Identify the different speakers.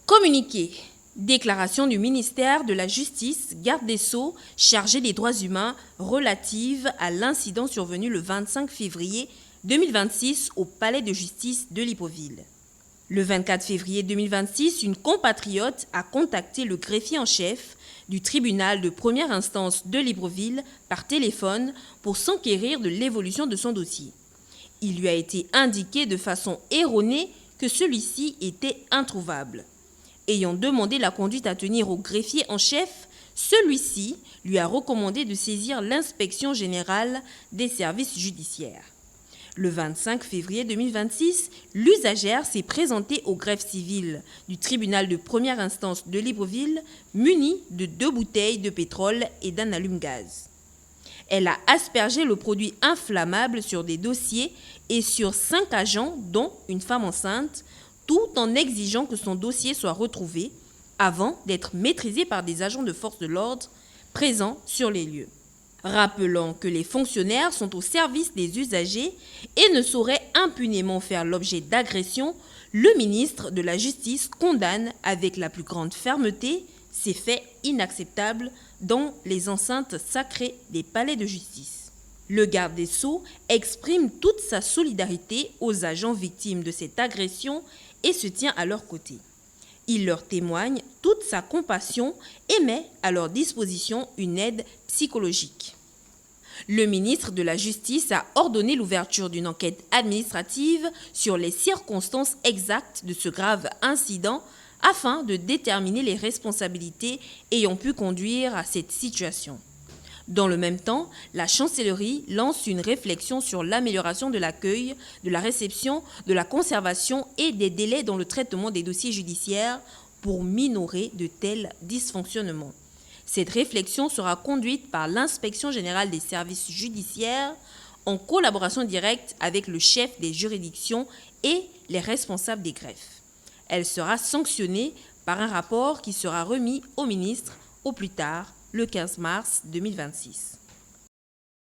Speaker 1: Communiqué. Déclaration du ministère de la Justice, garde des Sceaux, chargé des droits humains relative à l'incident survenu le 25 février 2026 au palais de justice de Libreville. Le 24 février 2026, une compatriote a contacté le greffier en chef du tribunal de première instance de Libreville par téléphone pour s'enquérir de l'évolution de son dossier. Il lui a été indiqué de façon erronée que celui-ci était introuvable. Ayant demandé la conduite à tenir au greffier en chef, celui-ci lui a recommandé de saisir l'inspection générale des services judiciaires. Le 25 février 2026, l'usagère s'est présentée au greffe civil du tribunal de première instance de Libreville, munie de 2 bouteilles de pétrole et d'un allume-gaz. Elle a aspergé le produit inflammable sur des dossiers et sur 5 agents, dont une femme enceinte, tout en exigeant que son dossier soit retrouvé avant d'être maîtrisé par des agents de force de l'ordre présents sur les lieux. Rappelant que les fonctionnaires sont au service des usagers et ne sauraient impunément faire l'objet d'agressions, le ministre de la Justice condamne avec la plus grande fermeté ces faits inacceptables dans les enceintes sacrées des palais de justice. Le garde des Sceaux exprime toute sa solidarité aux agents victimes de cette agression et se tient à leur côté. Il leur témoigne toute sa compassion et met à leur disposition une aide psychologique. Le ministre de la Justice a ordonné l'ouverture d'une enquête administrative sur les circonstances exactes de ce grave incident afin de déterminer les responsabilités ayant pu conduire à cette situation. Dans le même temps, la chancellerie lance une réflexion sur l'amélioration de l'accueil, de la réception, de la conservation et des délais dans le traitement des dossiers judiciaires pour minorer de tels dysfonctionnements. Cette réflexion sera conduite par l'Inspection générale des services judiciaires en collaboration directe avec le chef des juridictions et les responsables des greffes. Elle sera sanctionnée par un rapport qui sera remis au ministre au plus tard le 15 mars 2026.